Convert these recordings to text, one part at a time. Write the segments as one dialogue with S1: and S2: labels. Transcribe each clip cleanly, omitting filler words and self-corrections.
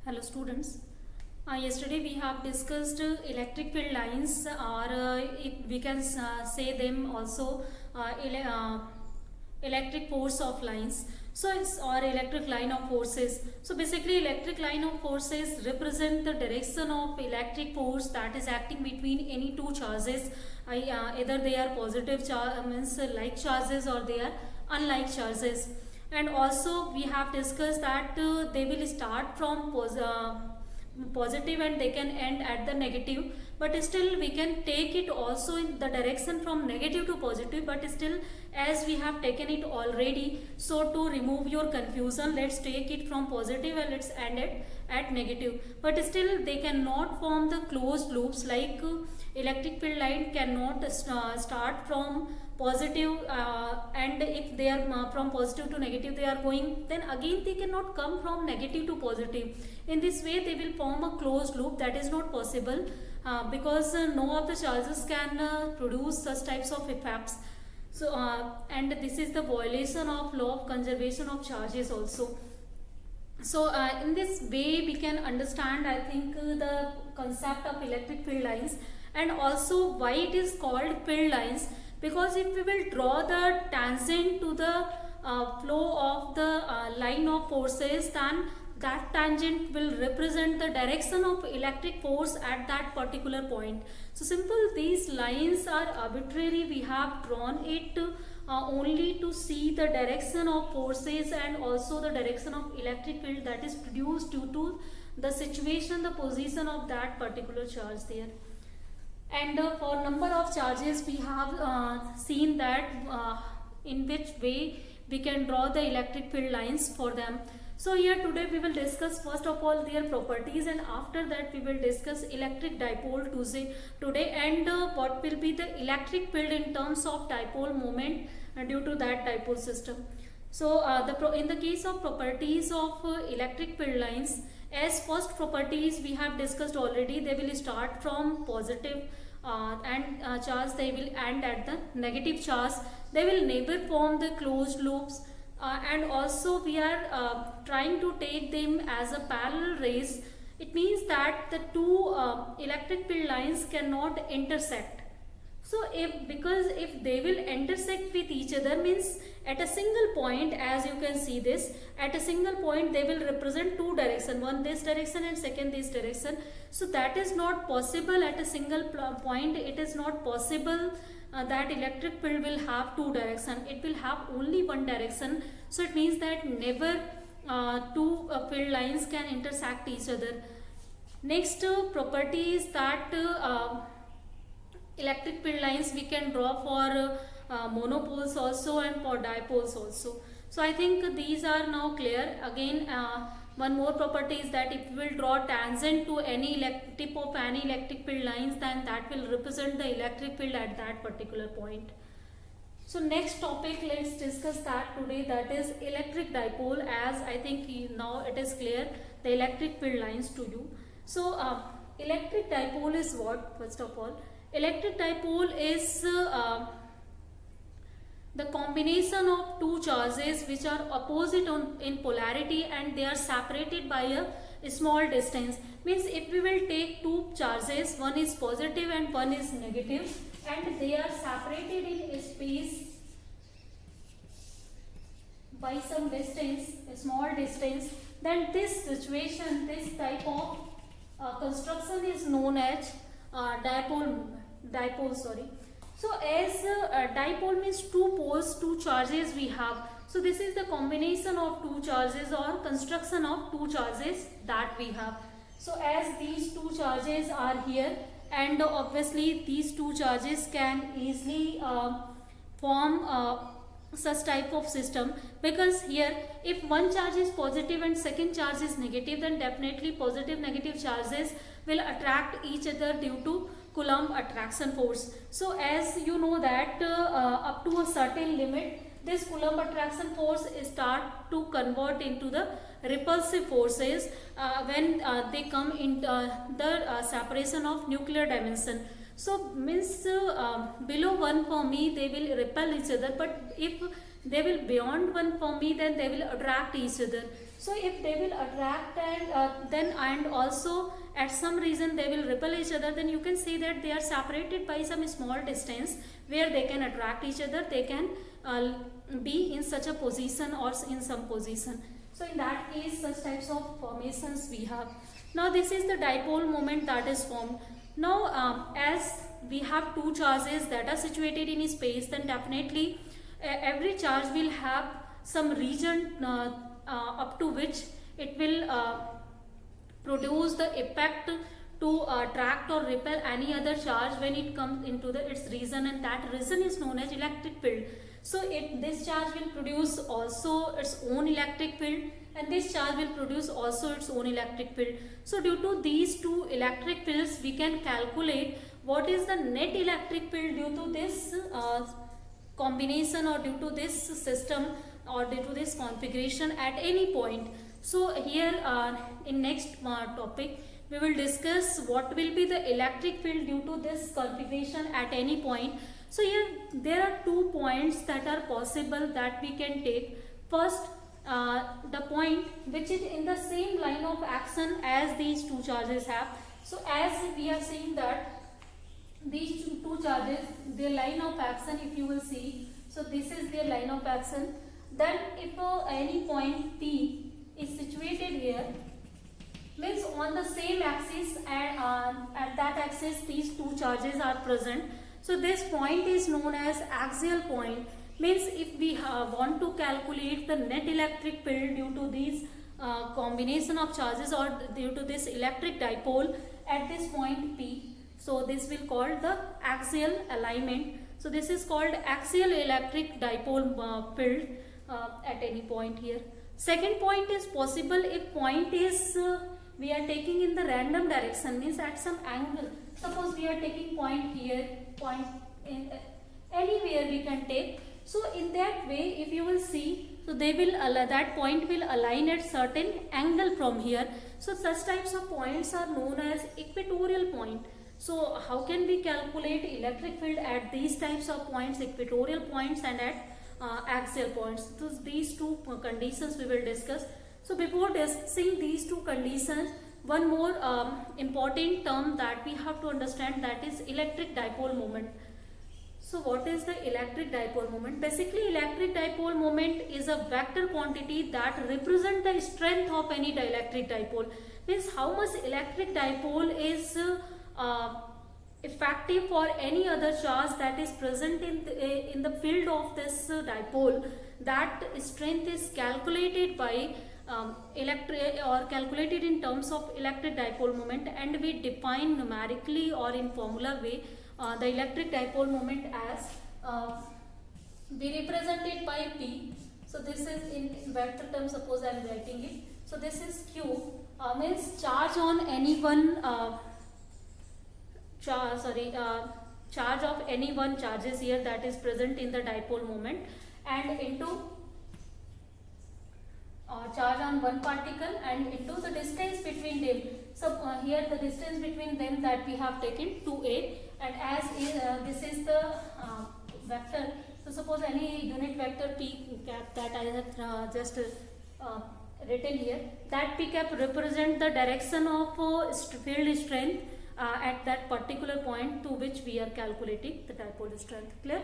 S1: Hello students. Yesterday we have discussed electric field lines, or if we can say them also electric force of lines. So it's or electric line of forces. So basically electric line of forces represent the direction of electric force that is acting between any two charges. Either they are positive means like charges, or they are unlike charges. And also we have discussed that they will start from positive and they can end at the negative, but still we can take it also in the direction from negative to positive, but still as we have taken it already, so to remove your confusion, let's take it from positive and let's end it at negative. But still they cannot form the closed loops, like electric field line cannot start from positive, and if they are from positive to negative they are going, then again they cannot come from negative to positive. In this way they will form a closed loop. That is not possible because no of the charges can produce such types of effects. So and this is the violation of law of conservation of charges also. So in this way we can understand, I think, the concept of electric field lines, and also why it is called field lines. Because if we will draw the tangent to the flow of the line of forces, then that tangent will represent the direction of electric force at that particular point. So simple, these lines are arbitrary. We have drawn it only to see the direction of forces and also the direction of electric field that is produced due to the situation, the position of that particular charge there. And for number of charges we have seen that in which way we can draw the electric field lines for them. So here today we will discuss first of all their properties, and after that we will discuss electric dipole today, and what will be the electric field in terms of dipole moment due to that dipole system. So in the case of properties of electric field lines, as first properties we have discussed already, they will start from positive charge, they will end at the negative charge, they will never form the closed loops, and also we are trying to take them as a parallel rays. It means that the two electric field lines cannot intersect. So because if they will intersect with each other, means at a single point, as you can see this, at a single point they will represent two direction, one this direction and second this direction. So that is not possible at a single point. It is not possible that electric field will have two direction. It will have only one direction. So it means that never two field lines can intersect each other. Next property is that electric field lines we can draw for monopoles also and for dipoles also. So I think these are now clear. Again one more property is that if we will draw tangent to any tip of any electric field lines, then that will represent the electric field at that particular point. So next topic, let's discuss that today, that is electric dipole. As I think now it is clear the electric field lines to you. So electric dipole is what? First of all, electric dipole is the combination of two charges which are opposite in polarity and they are separated by a small distance. Means if we will take two charges, one is positive and one is negative, and they are separated in a space by some distance, a small distance, then this situation, this type of construction is known as dipole. So as dipole means two poles, two charges we have. So this is the combination of two charges or construction of two charges that we have. So as these two charges are here, and obviously these two charges can easily form such type of system, because here if one charge is positive and second charge is negative, then definitely positive negative charges will attract each other due to Coulomb attraction force. So as you know that up to a certain limit, this Coulomb attraction force start to convert into the repulsive forces when they come in the separation of nuclear dimension. So means below 1 Fermi they will repel each other, but if they will beyond 1 Fermi, then they will attract each other. So if they will attract and also at some reason they will repel each other, then you can see that they are separated by some small distance where they can attract each other, they can be in such a position or in some position. So in that case, such types of formations we have. Now this is the dipole moment that is formed. Now as we have two charges that are situated in space, then definitely every charge will have some region up to which it will produce the effect to attract or repel any other charge when it comes into its region, and that region is known as electric field. So this charge will produce also its own electric field, and this charge will produce also its own electric field. So due to these two electric fields, we can calculate what is the net electric field due to this combination or due to this system or due to this configuration at any point. So here in next topic we will discuss what will be the electric field due to this configuration at any point. So here there are 2 points that are possible that we can take. First, the point which is in the same line of action as these two charges have. So as we are seeing that these two charges, their line of action, if you will see, so this is their line of action. Then if any point P is situated here, means on the same axis and at that axis these two charges are present. So this point is known as axial point. Means if we want to calculate the net electric field due to these combination of charges or due to this electric dipole at this point P, so this will called the axial alignment. So this is called axial electric dipole field at any point here. Second point is possible if point is we are taking in the random direction, means at some angle. Suppose we are taking point here, point in anywhere we can take. So in that way, if you will see, so they will that point will align at certain angle from here. So such types of points are known as equatorial point. So how can we calculate electric field at these types of points, equatorial points and at axial points? So these two conditions we will discuss. So before discussing these two conditions, one more important term that we have to understand, that is electric dipole moment. So what is the electric dipole moment? Basically electric dipole moment is a vector quantity that represents the strength of any dielectric dipole. Means how much electric dipole is effective for any other charge that is present in the field of this dipole. That strength is calculated by calculated in terms of electric dipole moment, and we define numerically or in formula way the electric dipole moment as we represent it by P. So this is in vector terms, suppose I am writing it. So this is Q, means charge on any one charge of any one charges here that is present in the dipole moment, and into charge on one particle and into the distance between them. So here the distance between them that we have taken 2a, and as this is the vector. So suppose any unit vector p cap that I have just written here, that p cap represent the direction of field strength at that particular point to which we are calculating the dipole strength. Clear?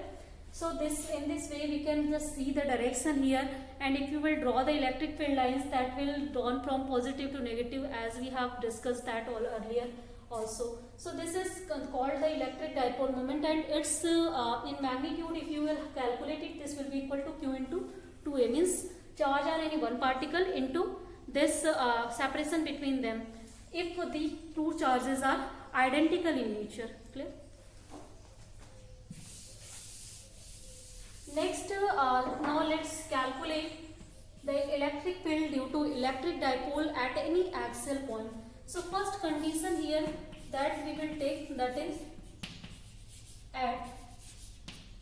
S1: So in this way we can just see the direction here, and if you will draw the electric field lines, that will drawn from positive to negative, as we have discussed that all earlier also. So this is called the electric dipole moment, and it's in magnitude, if you will calculate it, this will be equal to Q into 2a, means charge on any one particle into this separation between them if the two charges are identical in nature. Clear? Next, now let's calculate the electric field due to electric dipole at any axial point. So first condition here that we will take, that is at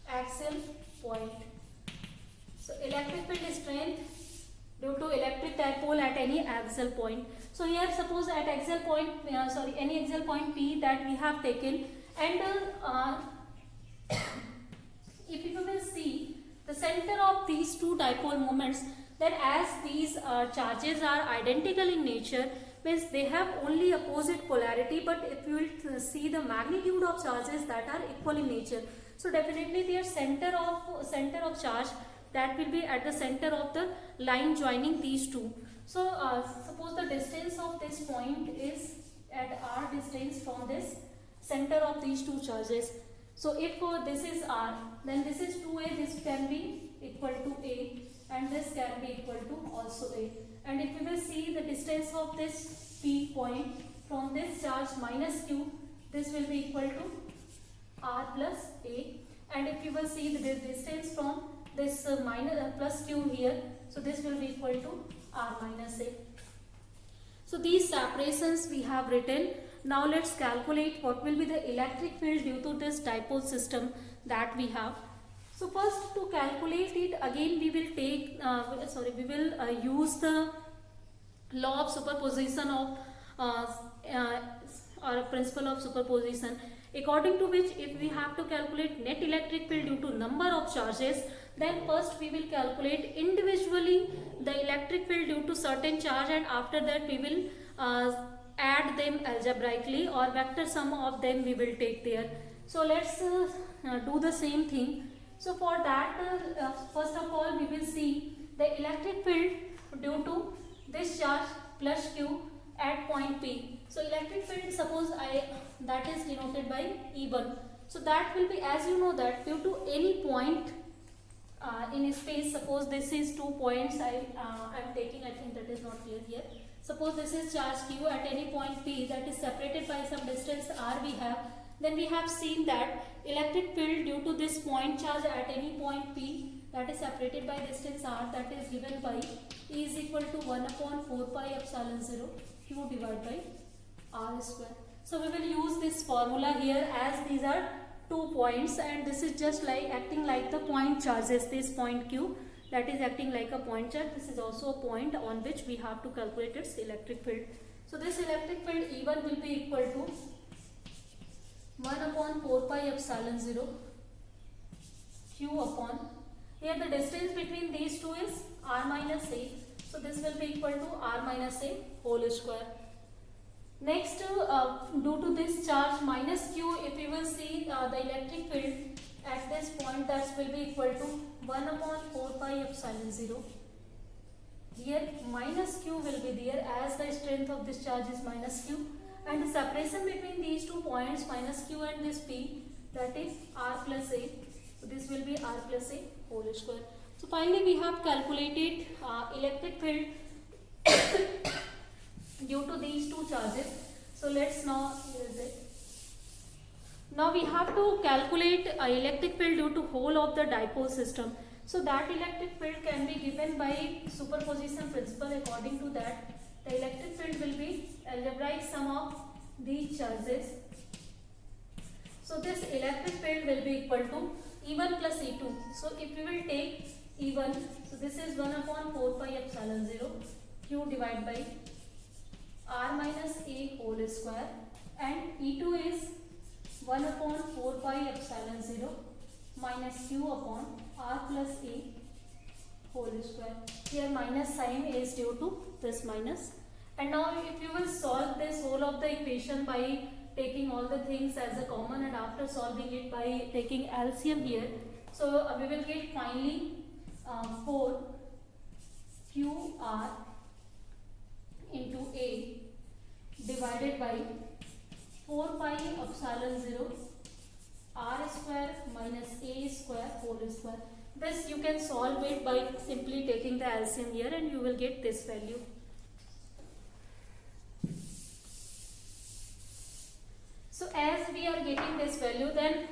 S1: axial point. So electric field strength due to electric dipole at any axial point. So here suppose at axial point, any axial point P that we have taken, and if you will see the center of these two dipole moments, then as these charges are identical in nature, means they have only opposite polarity, but if you will see the magnitude of charges that are equal in nature, so definitely their center of charge, that will be at the center of the line joining these two. So suppose the distance of this point is at r distance from this center of these two charges. So if this is r, then this is 2a, this can be equal to a, and this can be equal to also a. And if we will see the distance of this p point from this charge minus q, this will be equal to r plus a. And if you will see the distance from this plus q here, so this will be equal to r minus a. So these separations we have written. Now let's calculate what will be the electric field due to this dipole system that we have. So first, to calculate it, again we will take use the law of superposition of or principle of superposition, according to which if we have to calculate net electric field due to number of charges, then first we will calculate individually the electric field due to certain charge, and after that we will add them algebraically, or vector sum of them we will take there. So let's do the same thing. So for that, first of all we will see the electric field due to this charge plus q at point P. So electric field, suppose that is denoted by E1. So that will be, as you know, that due to any point in space, suppose this is 2 points I am taking, I think that is not clear here. Suppose this is charge q at any point P that is separated by some distance r we have, then we have seen that electric field due to this point charge at any point P that is separated by distance r, that is given by E is equal to 1 upon 4 pi epsilon 0 q divided by r square. So we will use this formula here, as these are 2 points and this is just like acting like the point charges. This point q, that is acting like a point charge. This is also a point on which we have to calculate its electric field. So this electric field E1 will be equal to 1 upon 4 pi epsilon 0 q upon, here the distance between these two is r minus a, so this will be equal to r minus a whole square. Next, due to this charge minus q, if you will see the electric field at this point, that will be equal to 1 upon 4 pi epsilon 0. Here minus q will be there, as the strength of this charge is minus q, and the separation between these 2 points minus q and this p, that is r plus a. So this will be r plus a whole square. So finally we have calculated electric field due to these 2 charges. So let's now use it. Now we have to calculate electric field due to whole of the dipole system. So that electric field can be given by superposition principle. According to that, the electric field will be algebraic sum of these charges. So this electric field will be equal to E1 plus E2. So if we will take E1, so this is 1 upon 4 pi epsilon 0 q divided by r minus a whole square, and E2 is 1 upon 4 pi epsilon 0 minus q upon r plus a whole square. Here minus sign is due to this minus. And now if you will solve this whole of the equation by taking all the things as a common, and after solving it by taking LCM here, so we will get finally 4 QR into A divided by 4 pi epsilon 0 r square minus a square whole square. This you can solve it by simply taking the LCM here, and you will get this value. So as we are getting this value, then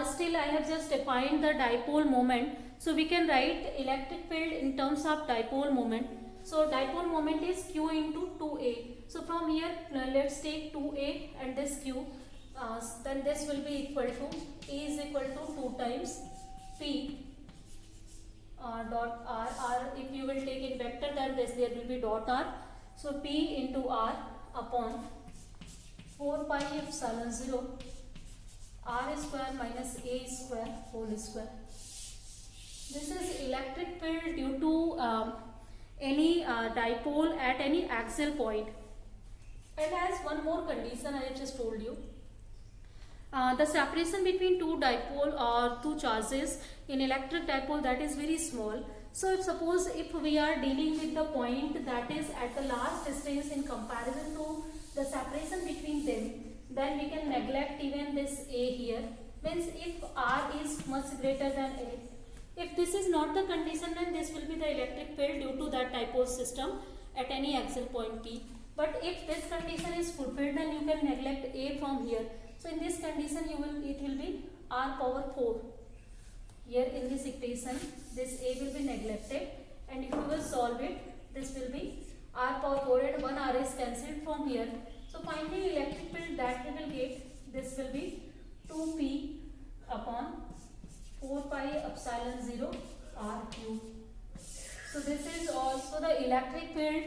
S1: still I have just defined the dipole moment. So we can write electric field in terms of dipole moment. So dipole moment is q into 2a. So from here let's take 2a and this q. Then this will be equal to E is equal to 2 times P dot r. If you will take in vector, then this there will be dot r. So P into r upon 4 pi epsilon 0 r square minus a square whole square. This is electric field due to any dipole at any axial point. And as one more condition I have just told you, the separation between two dipole or two charges in electric dipole, that is very small. So if suppose if we are dealing with the point that is at the large distance in comparison to the separation between them, then we can neglect even this A here. Means if R is much greater than A. If this is not the condition, then this will be the electric field due to that dipole system at any axial point P. But if this condition is fulfilled, then you can neglect A from here. So in this condition, it will be R power 4. Here in this equation, this A will be neglected, and if you will solve it, this will be R power 4 and 1 R is cancelled from here. So finally electric field that we will get, this will be 2P upon 4 pi epsilon 0 R cube. So this is also the electric field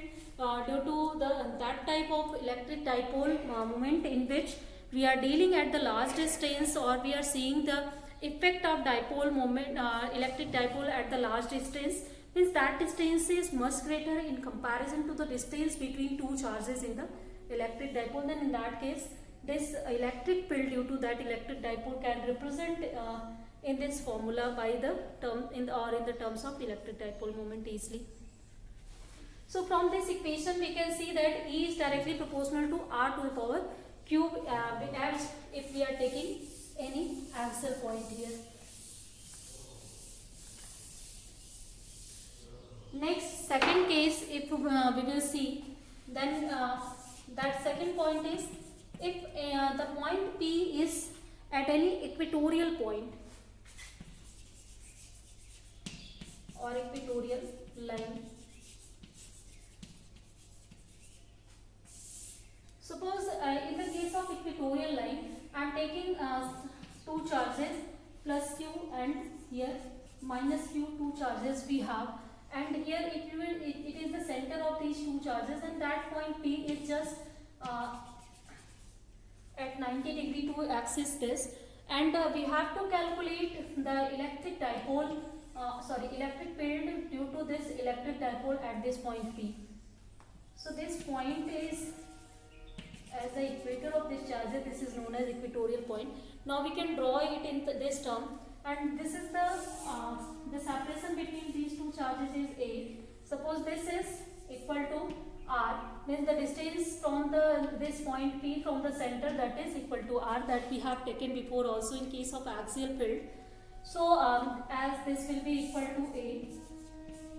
S1: due to that type of electric dipole moment in which we are dealing at the large distance, or we are seeing the effect of dipole moment, electric dipole at the large distance. Means that distance is much greater in comparison to the distance between two charges in the electric dipole. Then in that case, this electric field due to that electric dipole can represent in this formula by the term in the terms of electric dipole moment easily. So from this equation we can see that E is directly proportional to R to the power cube as if we are taking any axial point here. Next, second case, if we will see, then that second point is if the point P is at any equatorial point or equatorial line. Suppose in the case of equatorial line, I am taking two charges plus Q and here minus Q, two charges we have, and here it is the center of these two charges, and that point P is just at 90 degree to axis this, and we have to calculate the electric dipole electric field due to this electric dipole at this point P. So this point is as the equator of this charge, this is known as equatorial point. Now we can draw it in this term, and this is the separation between these two charges is A. Suppose this is equal to R, means the distance from this point P from the center, that is equal to R, that we have taken before also in case of axial field. So as this will be equal to A,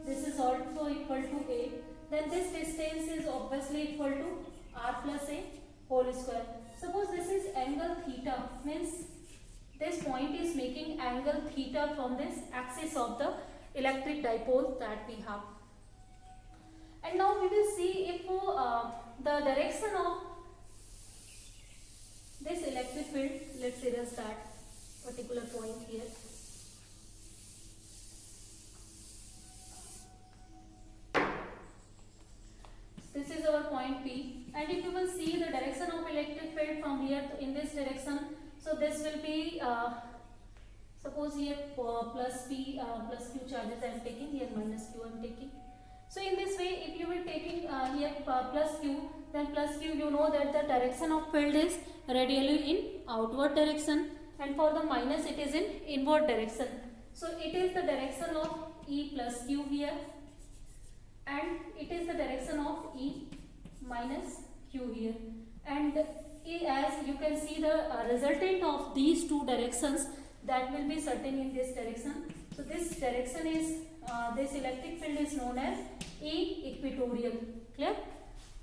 S1: this is also equal to A, then this distance is obviously equal to R plus A whole square. Suppose this is angle theta, means this point is making angle theta from this axis of the electric dipole that we have. And now we will see if the direction of this electric field, let's erase that particular point here. This is our point P, and if you will see the direction of electric field from here in this direction, so this will be suppose here plus P plus Q charges I am taking, here minus Q I am taking. So in this way, if you will taking here plus Q, then plus Q, you know that the direction of field is radially in outward direction, and for the minus it is in inward direction. So it is the direction of E plus Q here, and it is the direction of E minus Q here, and as you can see the resultant of these two directions, that will be certain in this direction. So this direction is this electric field is known as E equatorial. Clear?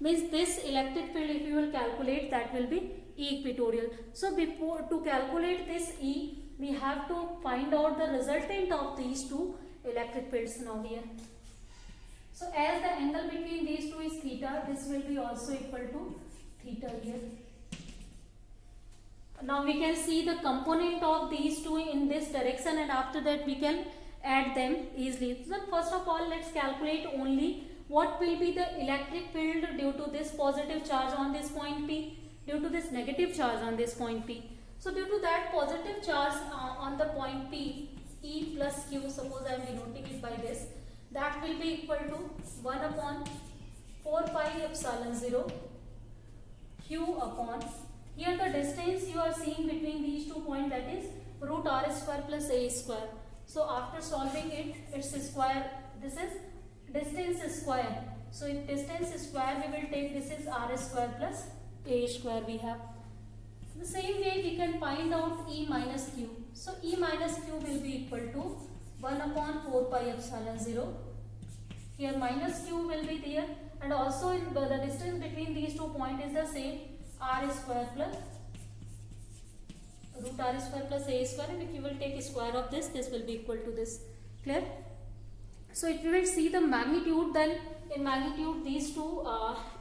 S1: Means this electric field, if you will calculate, that will be E equatorial. So before to calculate this E, we have to find out the resultant of these two electric fields now here. So as the angle between these two is theta, this will be also equal to theta here. Now we can see the component of these two in this direction, and after that we can add them easily. So first of all, let's calculate only what will be the electric field due to this positive charge on this point P, due to this negative charge on this point P. So due to that positive charge on the point P, E plus Q, suppose I am denoting it by this, that will be equal to 1 upon 4 pi epsilon 0 q upon, here the distance you are seeing between these 2 points, that is root r square plus a square. So after solving it, it's a square, this is distance square. So if distance is square, we will take this is r square plus a square we have. The same way we can find out E minus Q. So E minus Q will be equal to 1 upon 4 pi epsilon 0. Here minus Q will be there, and also in the distance between these 2 points is the same, r square plus root r square plus a square, and if you will take square of this will be equal to this. Clear? So if you will see the magnitude, then in magnitude these two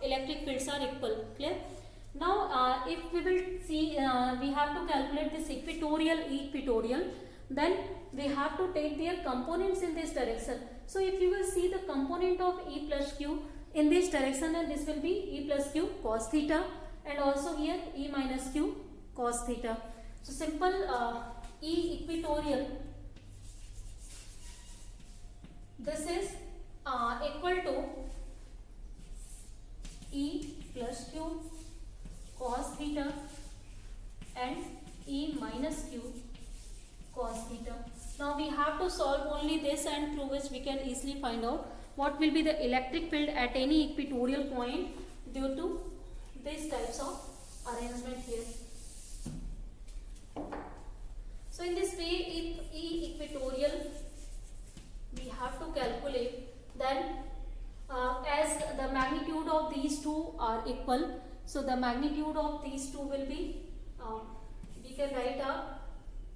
S1: electric fields are equal. Clear? Now if we will see, we have to calculate this equatorial, then we have to take their components in this direction. So if you will see the component of E plus Q in this direction, and this will be E plus Q cos theta, and also here E minus Q cos theta. So simple E equatorial, this is equal to E plus Q cos theta and E minus Q cos theta. Now we have to solve only this, and through which we can easily find out what will be the electric field at any equatorial point due to these types of arrangement here. So in this way, if E equatorial we have to calculate, then as the magnitude of these two are equal, so the magnitude of these two will be, we can write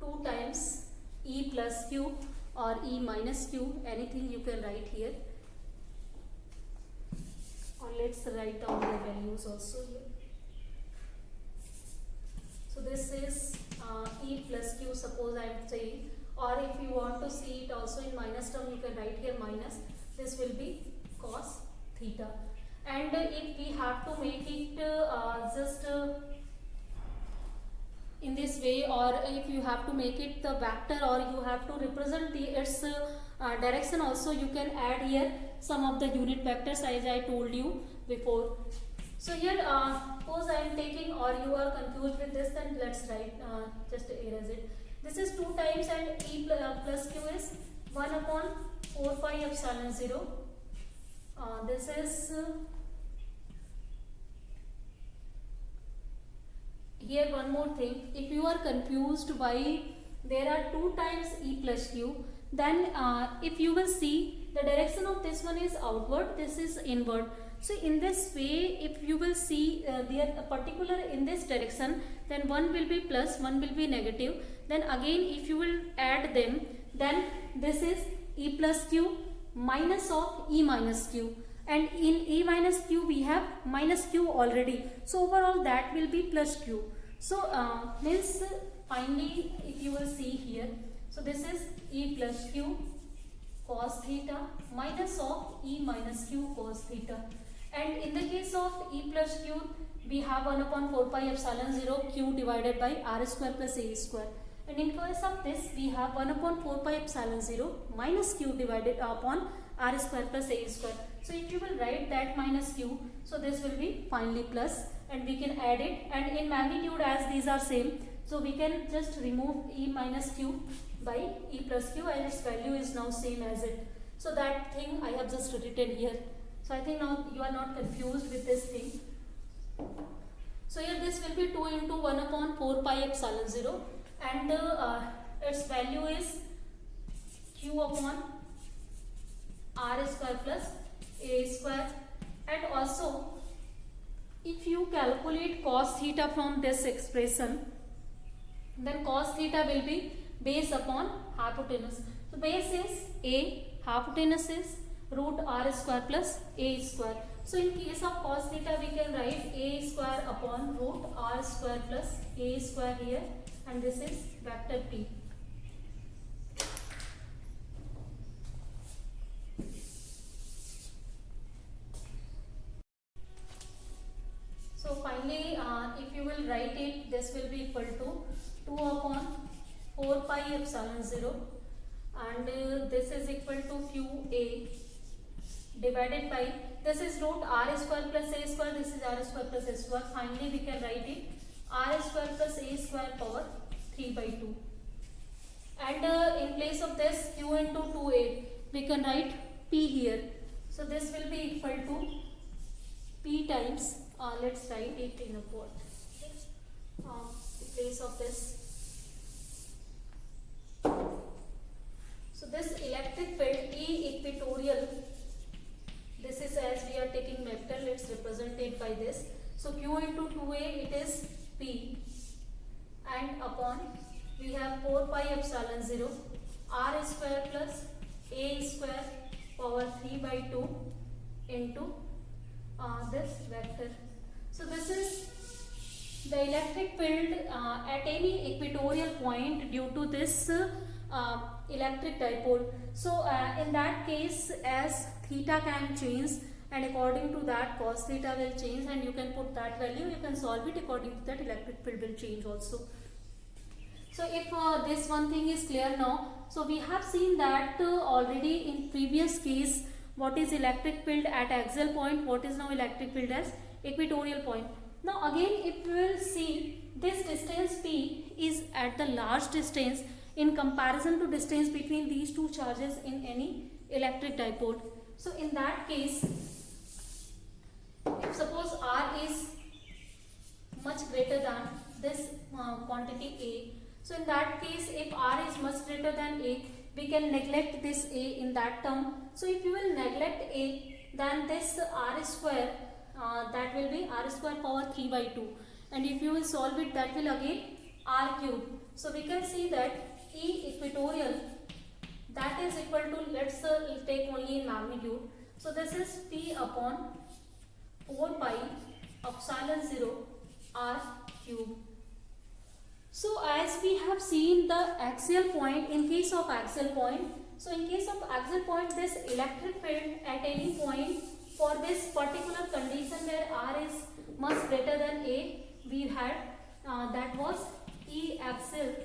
S1: 2 times E plus Q or E minus Q, anything you can write here, or let's write down the values also here. So this is E plus Q, suppose I am saying, or if you want to see it also in minus term, you can write here minus, this will be cos theta. And if we have to make it just in this way, or if you have to make it the vector, or you have to represent its direction also, you can add here some of the unit vectors as I told you before. So here suppose I am taking, or you are confused with this, then let's write, just erase it. This is 2 times, and E plus Q is 1 upon 4 pi epsilon 0. This is here one more thing, if you are confused why there are 2 times E plus Q, then if you will see the direction of this one is outward, this is inward. So in this way, if you will see they are particular in this direction, then one will be plus, one will be negative. Then again if you will add them, then this is E plus Q minus of E minus Q. And in E minus Q we have minus Q already. So overall that will be plus Q. So means finally if you will see here, so this is E plus Q cos theta minus of E minus Q cos theta. And in the case of E plus Q, we have 1 upon 4 pi epsilon 0 Q divided by R square plus A square. And in case of this, we have 1 upon 4 pi epsilon 0 minus Q divided upon R square plus A square. So if you will write that minus Q, so this will be finally plus, and we can add it. And in magnitude, as these are same, so we can just remove E minus Q by E plus Q, and its value is now same as it. So that thing I have just written here. So I think now you are not confused with this thing. So here this will be 2 into 1 upon 4 pi epsilon 0, and its value is Q upon R square plus A square. And also if you calculate cos theta from this expression, then cos theta will be base upon hypotenuse. So base is A, hypotenuse is root R square plus A square. So in case of cos theta, we can write A square upon root R square plus A square here, and this is vector T. So finally, if you will write it, this will be equal to 2 upon 4 pi epsilon 0, and this is equal to Q A divided by, this is root r square plus a square, this is r square plus a square. Finally we can write it r square plus a square power 3 by 2. And in place of this q into 2a, we can write p here. So this will be equal to p times, let's write it in a word. In place of this. So this electric field E equatorial, this is, as we are taking vector, let's represent it by this. So q into 2a, it is p, and upon we have 4 pi epsilon 0 r square plus a square power 3 by 2 into this vector. So this is the electric field at any equatorial point due to this electric dipole. So in that case, as theta can change, and according to that cos theta will change, and you can put that value, you can solve it according to that, electric field will change also. So if this one thing is clear now, so we have seen that already in previous case what is electric field at axial point, what is now electric field as equatorial point. Now again, if we will see, this distance p is at the large distance in comparison to distance between these two charges in any electric dipole. So in that case, if suppose r is much greater than this quantity a, so in that case, if r is much greater than a, we can neglect this a in that term. So if you will neglect a, then this r square, that will be r square power 3 by 2, and if you will solve it, that will again r cube. So we can see that E equatorial, that is equal to, let's take only in magnitude. So this is p upon 4 pi epsilon 0 r cube. So as we have seen the axial point, in case of axial point, so in case of axial point, this electric field at any point for this particular condition where r is much greater than a, we had that was E axial,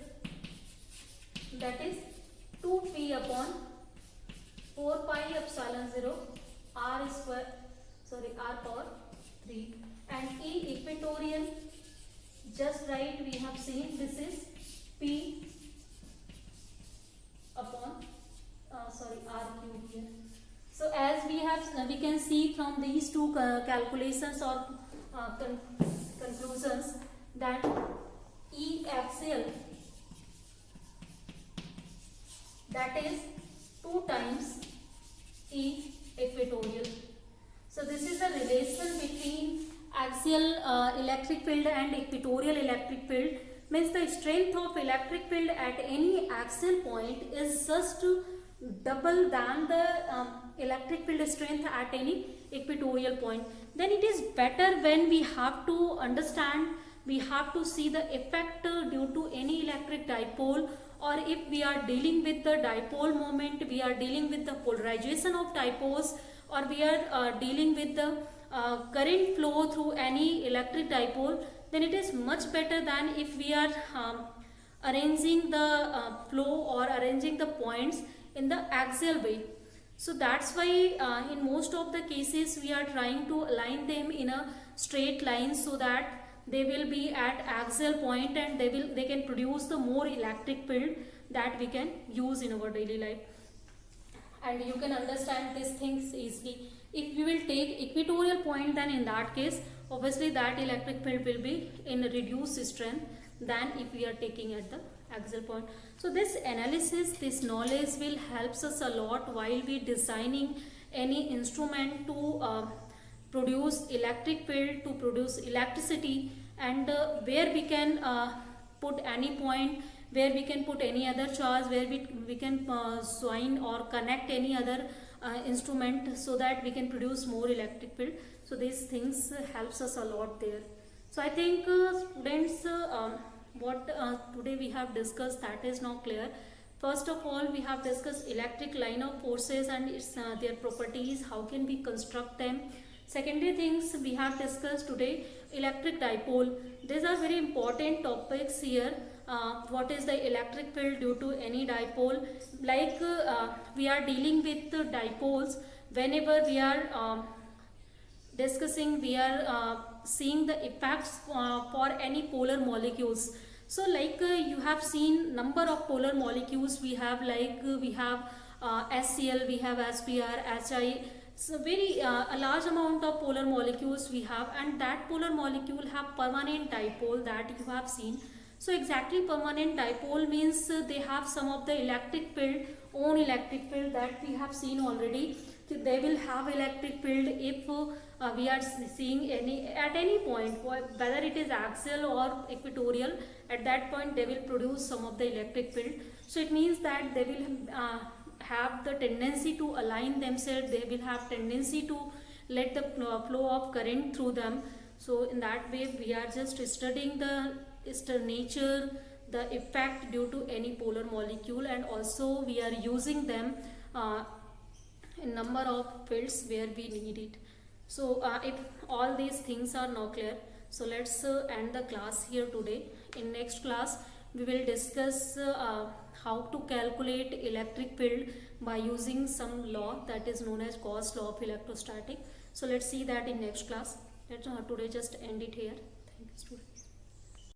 S1: that is 2p upon 4 pi epsilon 0 r square, r power 3, and E equatorial, just right, we have seen this is p upon r cube here. So as we can see from these two calculations or conclusions that E axial, that is 2 times E equatorial. So this is the relation between axial electric field and equatorial electric field. Means the strength of electric field at any axial point is just double than the electric field strength at any equatorial point. Then it is better when we have to understand, we have to see the effect due to any electric dipole, or if we are dealing with the dipole moment, we are dealing with the polarization of dipoles, or we are dealing with the current flow through any electric dipole, then it is much better than if we are arranging the flow or arranging the points in the axial way. So that's why in most of the cases we are trying to align them in a straight line so that they will be at axial point and they can produce the more electric field that we can use in our daily life. And you can understand these things easily. If we will take equatorial point, then in that case obviously that electric field will be in reduced strength than if we are taking at the axial point. So this analysis, this knowledge will helps us a lot while we designing any instrument to produce electric field, to produce electricity, and where we can put any point, where we can put any other charge, where we can join or connect any other instrument so that we can produce more electric field. So these things helps us a lot there. So I think students, what today we have discussed, that is now clear. First of all, we have discussed electric line of forces and its their properties, how can we construct them. Secondary things we have discussed today, electric dipole. These are very important topics here. What is the electric field due to any dipole? Like we are dealing with dipoles whenever we are discussing, we are seeing the effects for any polar molecules. So like you have seen number of polar molecules we have, like we have HCl, we have SPr, Hi. So very a large amount of polar molecules we have, and that polar molecule have permanent dipole that you have seen. So exactly, permanent dipole means they have some of the electric field, own electric field, that we have seen already. So they will have electric field if we are seeing any at any point, whether it is axial or equatorial. At that point they will produce some of the electric field. So it means that they will have the tendency to align themselves, they will have tendency to let the flow of current through them. So in that way we are just studying the nature, the effect due to any polar molecule, and also we are using them in number of fields where we need it. So if all these things are now clear, so let's end the class here today. In next class we will discuss how to calculate electric field by using some law that is known as Gauss law of electrostatic. So let's see that in next class. Let's today just end it here. Thank you, students.